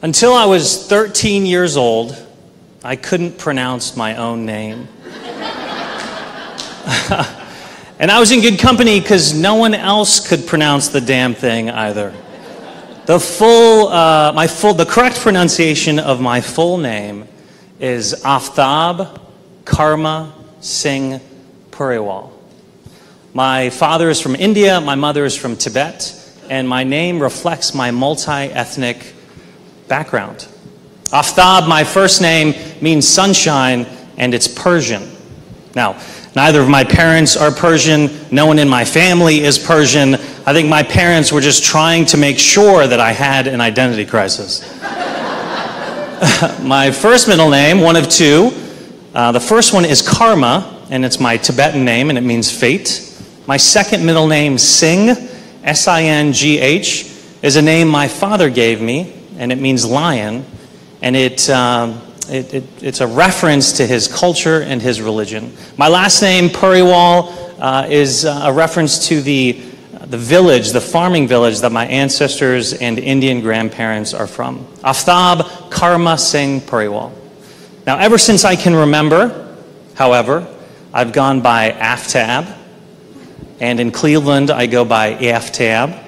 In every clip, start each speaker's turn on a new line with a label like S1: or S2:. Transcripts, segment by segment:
S1: Until I was 13 years old, I couldn't pronounce my own name. And I was in good company because no one else could pronounce the damn thing either. The correct pronunciation of my full name is Aftab Karma Singh Puriwal. My father is from India, my mother is from Tibet, and my name reflects my multi-ethnic background. Aftab, my first name, means sunshine, and it's Persian. Now, neither of my parents are Persian. No one in my family is Persian. I think my parents were just trying to make sure that I had an identity crisis. My first middle name, one of two. The first one is Karma, and it's my Tibetan name, and it means fate. My second middle name, Singh, S-I-N-G-H, is a name my father gave me, and it means lion, and it's a reference to his culture and his religion. My last name, Puriwal, is a reference to the village, the farming village that my ancestors and Indian grandparents are from. Aftab Karma Singh Puriwal. Now, ever since I can remember, however, I've gone by Aftab, and in Cleveland, I go by Aftab.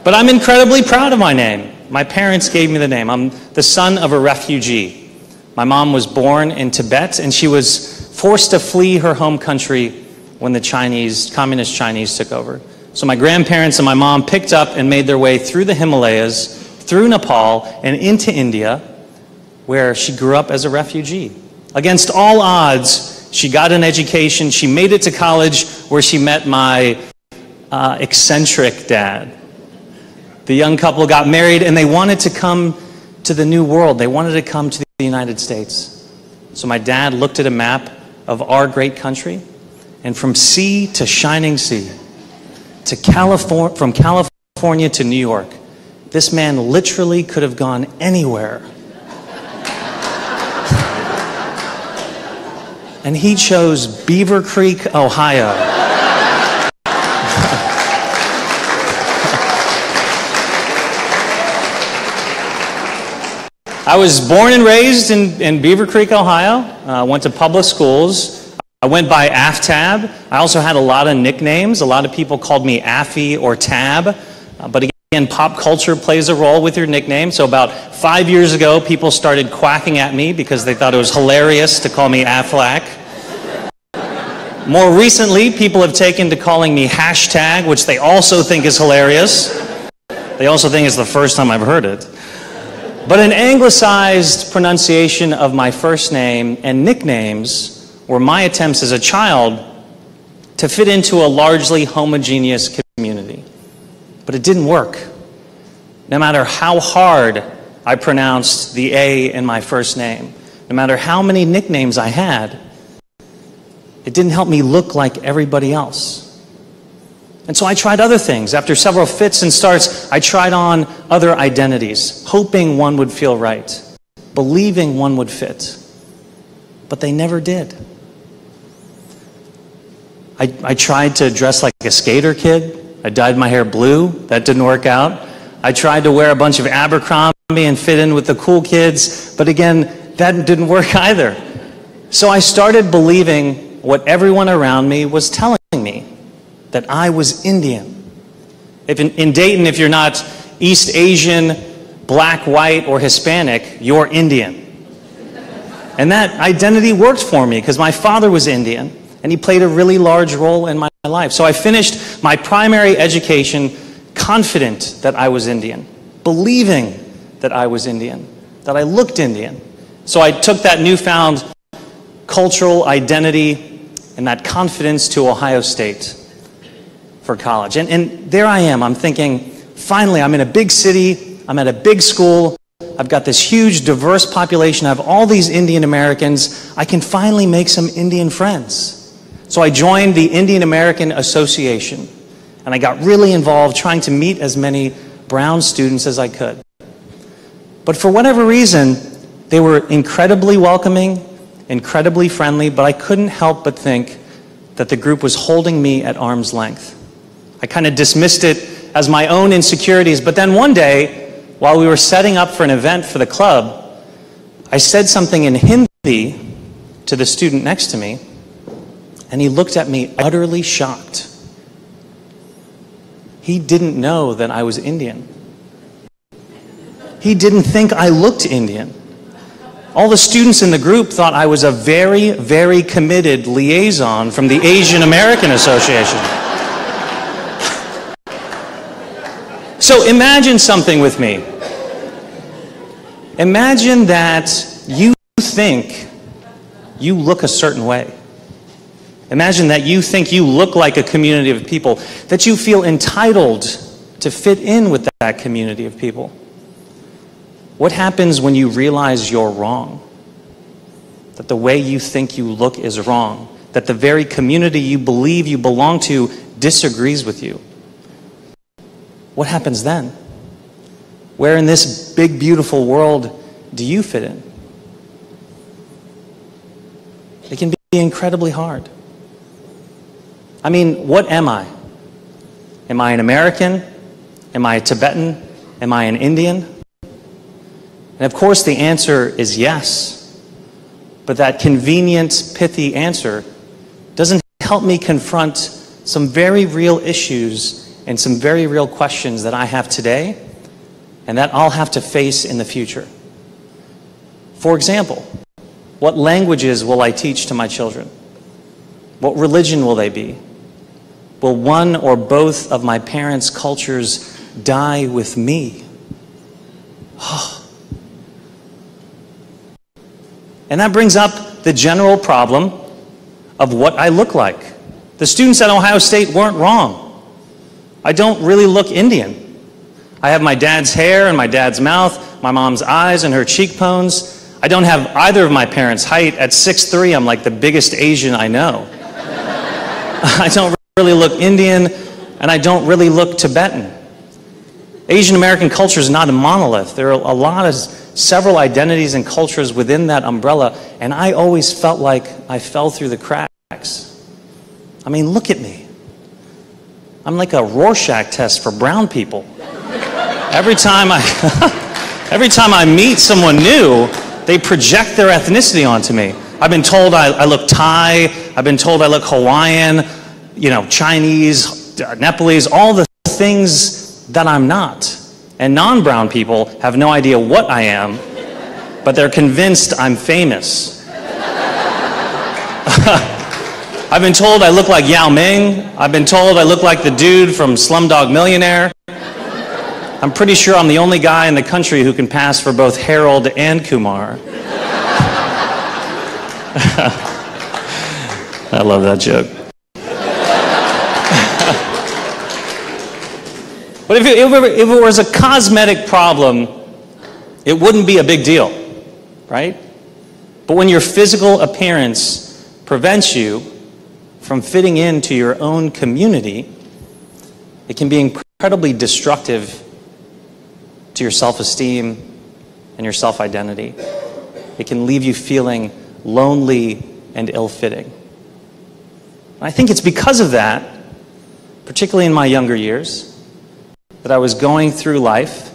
S1: But I'm incredibly proud of my name. My parents gave me the name. I'm the son of a refugee. My mom was born in Tibet, and she was forced to flee her home country when the communist Chinese took over. So my grandparents and my mom picked up and made their way through the Himalayas, through Nepal, and into India, where she grew up as a refugee. Against all odds, she got an education. She made it to college, where she met my eccentric dad. The young couple got married, and they wanted to come to the new world. They wanted to come to the United States. So my dad looked at a map of our great country, and from sea to shining sea, from California to New York, this man literally could have gone anywhere. And he chose Beaver Creek, Ohio. I was born and raised in Beaver Creek, Ohio. Went to public schools. I went by Aftab. I also had a lot of nicknames. A lot of people called me Affy or Tab. But again, pop culture plays a role with your nickname. So about 5 years ago, people started quacking at me because they thought it was hilarious to call me Aflac. More recently, people have taken to calling me Hashtag, which they also think is hilarious. They also think it's the first time I've heard it. But an anglicized pronunciation of my first name and nicknames were my attempts as a child to fit into a largely homogeneous community. But it didn't work. No matter how hard I pronounced the A in my first name, no matter how many nicknames I had, it didn't help me look like everybody else. And so I tried other things. After several fits and starts, I tried on other identities, hoping one would feel right, believing one would fit. But they never did. I tried to dress like a skater kid. I dyed my hair blue. That didn't work out. I tried to wear a bunch of Abercrombie and fit in with the cool kids. But again, that didn't work either. So I started believing what everyone around me was telling me, that I was Indian. In Dayton, if you're not East Asian, black, white, or Hispanic, you're Indian. And that identity worked for me because my father was Indian, and he played a really large role in my life. So I finished my primary education confident that I was Indian, believing that I was Indian, that I looked Indian. So I took that newfound cultural identity and that confidence to Ohio State for college. And there I am. I'm thinking, finally, I'm in a big city. I'm at a big school. I've got this huge, diverse population. I have all these Indian Americans. I can finally make some Indian friends. So I joined the Indian American Association, and I got really involved trying to meet as many brown students as I could. But for whatever reason, they were incredibly welcoming, incredibly friendly, but I couldn't help but think that the group was holding me at arm's length. I kind of dismissed it as my own insecurities. But then one day, while we were setting up for an event for the club, I said something in Hindi to the student next to me, and he looked at me utterly shocked. He didn't know that I was Indian. He didn't think I looked Indian. All the students in the group thought I was a very, very committed liaison from the Asian American Association. So imagine something with me. Imagine that you think you look a certain way. Imagine that you think you look like a community of people, that you feel entitled to fit in with that community of people. What happens when you realize you're wrong? That the way you think you look is wrong. That the very community you believe you belong to disagrees with you. What happens then? Where in this big, beautiful world do you fit in? It can be incredibly hard. I mean, what am I? Am I an American? Am I a Tibetan? Am I an Indian? And of course the answer is yes. But that convenient, pithy answer doesn't help me confront some very real issues and some very real questions that I have today and that I'll have to face in the future. For example, what languages will I teach to my children? What religion will they be? Will one or both of my parents' cultures die with me? And that brings up the general problem of what I look like. The students at Ohio State weren't wrong. I don't really look Indian. I have my dad's hair and my dad's mouth, my mom's eyes and her cheekbones. I don't have either of my parents' height. At 6'3", I'm like the biggest Asian I know. I don't really look Indian, and I don't really look Tibetan. Asian American culture is not a monolith. There are several identities and cultures within that umbrella, and I always felt like I fell through the cracks. I mean, look at me. I'm like a Rorschach test for brown people. Every time I meet someone new, they project their ethnicity onto me. I've been told I look Thai, I've been told I look Hawaiian, Chinese, Nepalese, all the things that I'm not. And non-brown people have no idea what I am, but they're convinced I'm famous. I've been told I look like Yao Ming. I've been told I look like the dude from Slumdog Millionaire. I'm pretty sure I'm the only guy in the country who can pass for both Harold and Kumar. I love that joke. But if it was a cosmetic problem, it wouldn't be a big deal, right? But when your physical appearance prevents you from fitting into your own community, it can be incredibly destructive to your self-esteem and your self-identity. It can leave you feeling lonely and ill-fitting. And I think it's because of that, particularly in my younger years, that I was going through life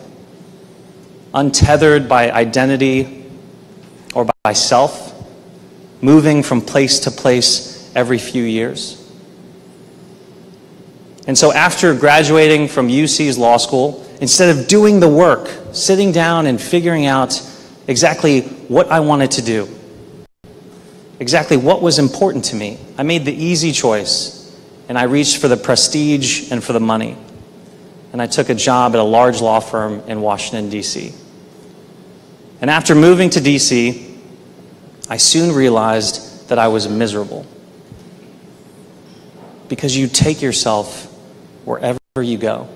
S1: untethered by identity or by self, moving from place to place every few years. And so after graduating from UC's law school, instead of doing the work, sitting down and figuring out exactly what I wanted to do, exactly what was important to me, I made the easy choice, and I reached for the prestige and for the money. And I took a job at a large law firm in Washington, D.C. And after moving to D.C., I soon realized that I was miserable. Because you take yourself wherever you go.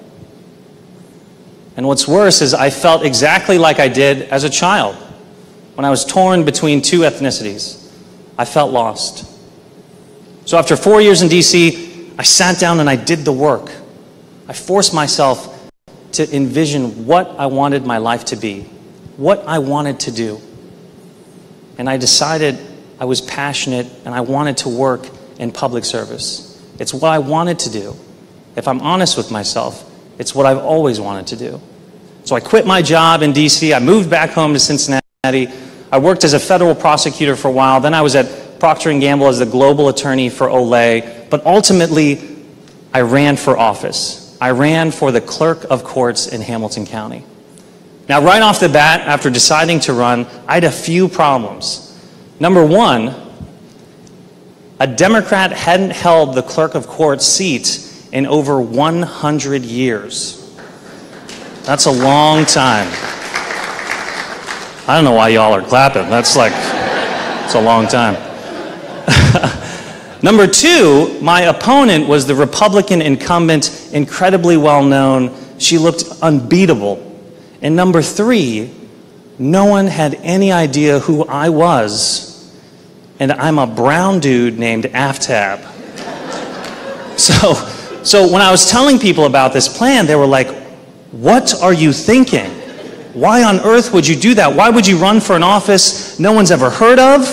S1: And what's worse is I felt exactly like I did as a child when I was torn between two ethnicities. I felt lost. So after 4 years in D.C., I sat down and I did the work. I forced myself to envision what I wanted my life to be, what I wanted to do. And I decided I was passionate and I wanted to work in public service. It's what I wanted to do. If I'm honest with myself, It's what I've always wanted to do. So I quit my job in DC. I moved back home to Cincinnati. I worked as a federal prosecutor for a while. Then I was at Procter & Gamble as the global attorney for Olay. But ultimately, I ran for office. I ran for the clerk of courts in Hamilton County. Now, right off the bat, after deciding to run, I had a few problems. Number one, a Democrat hadn't held the clerk of courts seat in over 100 years. That's a long time. I don't know why y'all are clapping. That's like, it's a long time. Number two, my opponent was the Republican incumbent, incredibly well known. She looked unbeatable. And number three, no one had any idea who I was, and I'm a brown dude named Aftab. So when I was telling people about this plan, they were like, what are you thinking? Why on earth would you do that? Why would you run for an office no one's ever heard of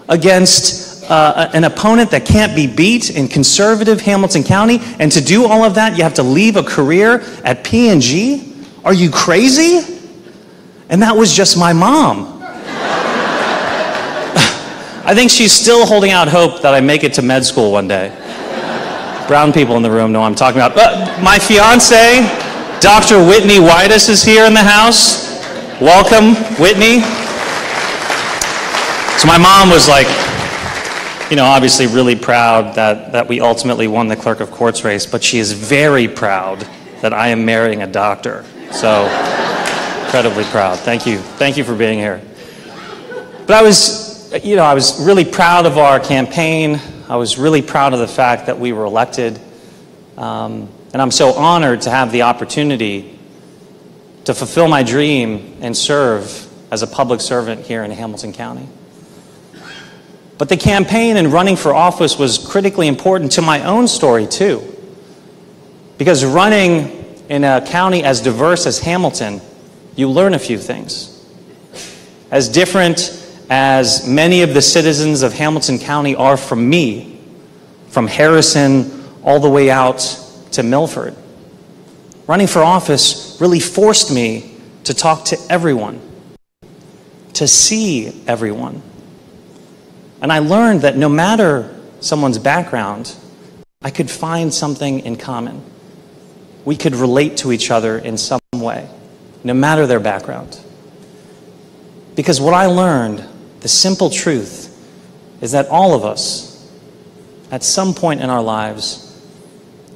S1: against an opponent that can't be beat in conservative Hamilton County? And to do all of that, you have to leave a career at P&G? Are you crazy? And that was just my mom. I think she's still holding out hope that I make it to med school one day. Brown people in the room know what I'm talking about. My fiance, Dr. Whitney Whitus, is here in the house. Welcome, Whitney. So my mom was like, you know, obviously really proud that we ultimately won the clerk of courts race, but she is very proud that I am marrying a doctor. So, incredibly proud. Thank you. Thank you for being here. But I was really proud of our campaign. I was really proud of the fact that we were elected. And I'm so honored to have the opportunity to fulfill my dream and serve as a public servant here in Hamilton County. But the campaign and running for office was critically important to my own story too. Because running in a county as diverse as Hamilton, you learn a few things. As different as many of the citizens of Hamilton County are from me, from Harrison all the way out to Milford, running for office really forced me to talk to everyone, to see everyone. And I learned that no matter someone's background, I could find something in common. We could relate to each other in some way, no matter their background. Because what I learned, the simple truth, is that all of us, at some point in our lives,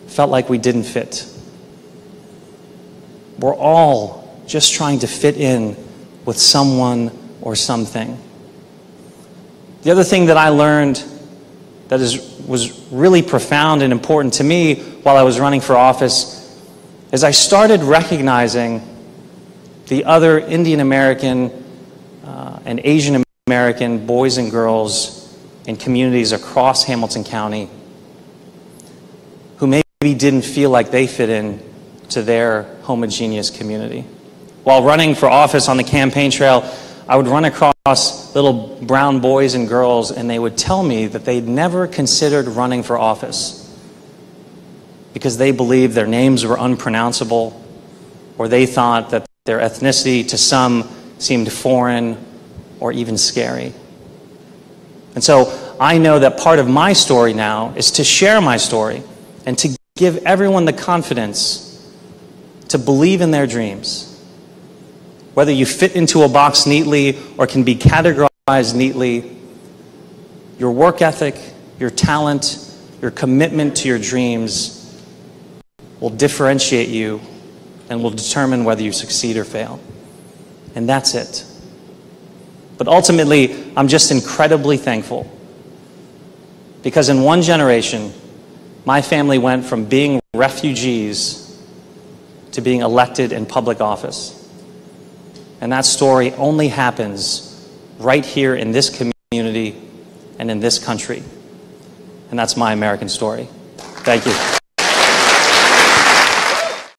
S1: felt like we didn't fit. We're all just trying to fit in with someone or something. The other thing that I learned that was really profound and important to me while I was running for office is I started recognizing the other Indian American and Asian American boys and girls in communities across Hamilton County who maybe didn't feel like they fit in to their homogeneous community. While running for office on the campaign trail, I would run across little brown boys and girls, and they would tell me that they'd never considered running for office because they believed their names were unpronounceable, or they thought that their ethnicity to some seemed foreign or even scary. And so I know that part of my story now is to share my story and to give everyone the confidence to believe in their dreams. Whether you fit into a box neatly or can be categorized neatly, your work ethic, your talent, your commitment to your dreams will differentiate you and will determine whether you succeed or fail. And that's it. But ultimately, I'm just incredibly thankful because in one generation, my family went from being refugees to being elected in public office. And that story only happens right here in this community and in this country. And that's my American story. Thank you.